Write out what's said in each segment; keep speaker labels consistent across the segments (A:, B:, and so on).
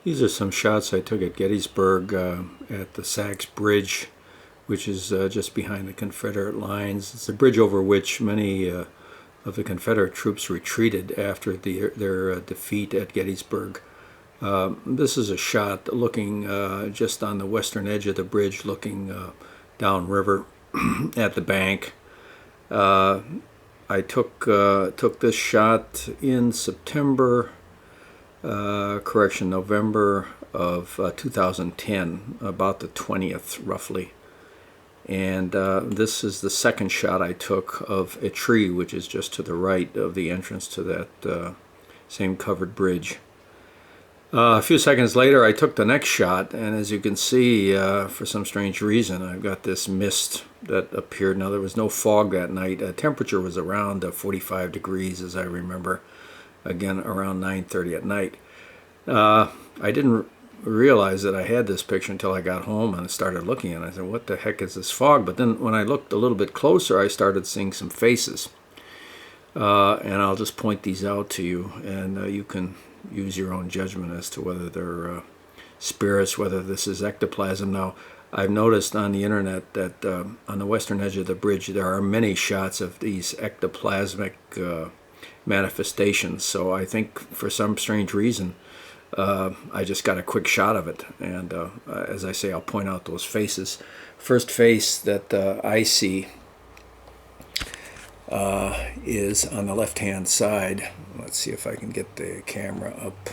A: These are some shots I took at Gettysburg at the Sachs Bridge, which is just behind the Confederate lines. It's a bridge over which many of the Confederate troops retreated after their defeat at Gettysburg. This is a shot looking just on the western edge of the bridge, looking downriver at the bank. I took this shot in November of 2010, about the 20th roughly. And this is the second shot I took of a tree which is just to the right of the entrance to that same covered bridge. A few seconds later I took the next shot, and as you can see, for some strange reason, I've got this mist that appeared. Now, there was no fog that night. Temperature was around 45 degrees, as I remember, again around 9:30 at night. I didn't realize that I had this picture until I got home and I started looking at it. I said, what the heck is this fog? But then when I looked a little bit closer, I started seeing some faces. And I'll just point these out to you, and you can use your own judgment as to whether they're spirits, whether this is ectoplasm. Now, I've noticed on the internet that on the western edge of the bridge there are many shots of these ectoplasmic manifestations. So I think for some strange reason I just got a quick shot of it, and as I say, I'll point out those faces. First face that I see is on the left-hand side. Let's see if I can get the camera up.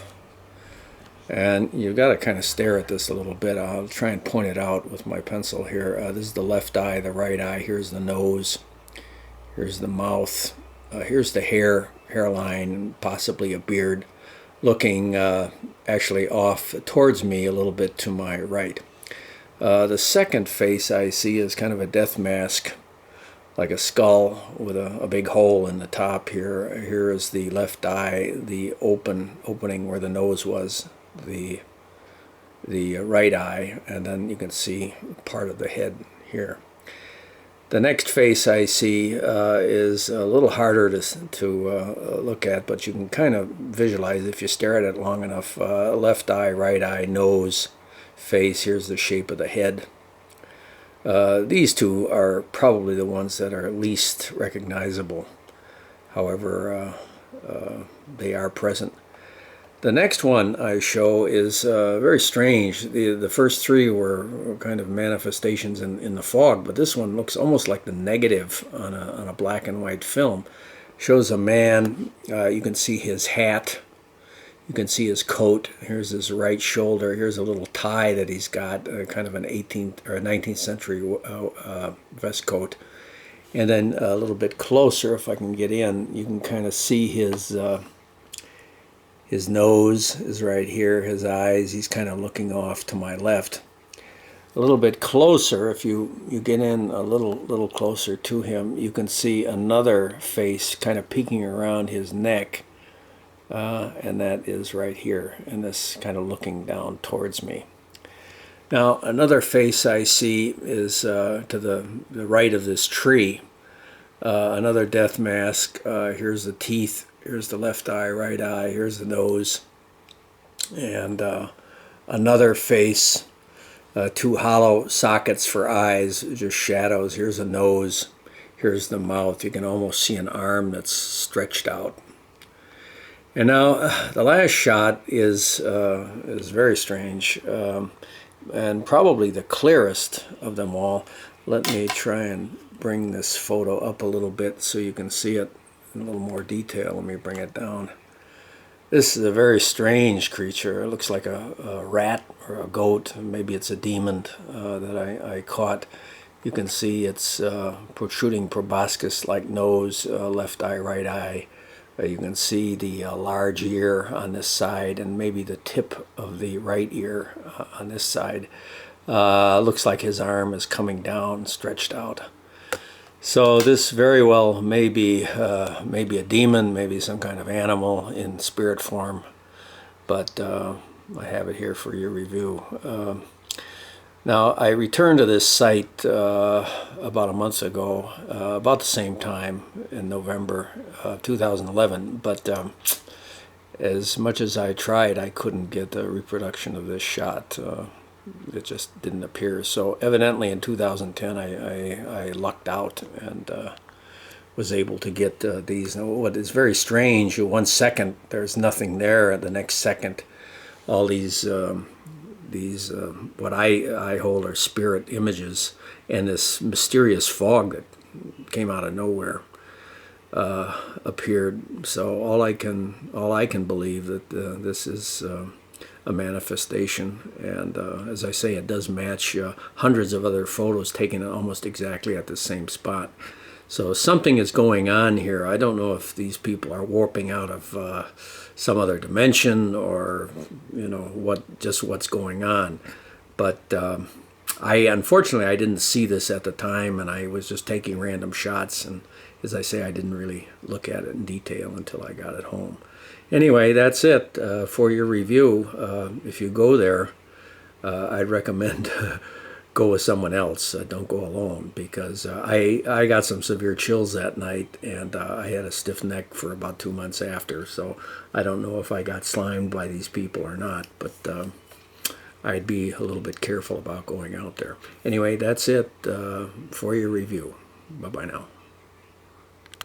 A: And you've got to kind of stare at this a little bit. I'll try and point it out with my pencil here. This is the left eye, the right eye. Here's the nose. Here's the mouth. Here's the hairline, possibly a beard, looking actually off towards me a little bit to my right. The second face I see is kind of a death mask, like a skull with a big hole in the top here. Here is the left eye, the opening where the nose was, the right eye, and then you can see part of the head here. The next face I see is a little harder to look at, but you can kind of visualize if you stare at it long enough. Left eye, right eye, nose, face. Here's the shape of the head. These two are probably the ones that are least recognizable. However, they are present. The next one I show is very strange. The first three were kind of manifestations in the fog, but this one looks almost like the negative on a black and white film. Shows a man. You can see his hat. You can see his coat. Here's his right shoulder. Here's a little tie that he's got, kind of an 18th or 19th century vest coat. And then a little bit closer, if I can get in, you can kind of see his nose is right here, his eyes. He's kind of looking off to my left. A little bit closer, if you get in a little closer to him, you can see another face kind of peeking around his neck. And that is right here, and this kind of looking down towards me. Now, another face I see is to the right of this tree. Another death mask. Here's the teeth. Here's the left eye, right eye. Here's the nose. And another face. Two hollow sockets for eyes, just shadows. Here's a nose. Here's the mouth. You can almost see an arm that's stretched out. And now the last shot is very strange, and probably the clearest of them all. Let me try and bring this photo up a little bit so you can see it in a little more detail. Let me bring it down. This is a very strange creature. It looks like a rat or a goat. Maybe it's a demon that I caught. You can see its protruding proboscis-like nose, left eye, right eye. You can see the large ear on this side, and maybe the tip of the right ear on this side. Looks like his arm is coming down, stretched out. So this very well may be a demon, maybe some kind of animal in spirit form, but I have it here for your review. Now, I returned to this site about a month ago, about the same time in November 2011, but as much as I tried, I couldn't get a reproduction of this shot. It just didn't appear. So evidently in 2010 I lucked out and was able to get these. Now, what is very strange, 1 second there's nothing there, and the next second all these what I hold are spirit images, and this mysterious fog that came out of nowhere appeared. So all I can believe that this is a manifestation, and as I say, it does match hundreds of other photos taken almost exactly at the same spot. So something is going on here. I don't know if these people are warping out of some other dimension, or what's going on. But unfortunately I didn't see this at the time, and I was just taking random shots, and as I say, I didn't really look at it in detail until I got it home. Anyway, that's it for your review. If you go there, I'd recommend go with someone else. Don't go alone, because I got some severe chills that night, and I had a stiff neck for about 2 months after. So I don't know if I got slimed by these people or not, but I'd be a little bit careful about going out there. Anyway, that's it for your review. Bye-bye now.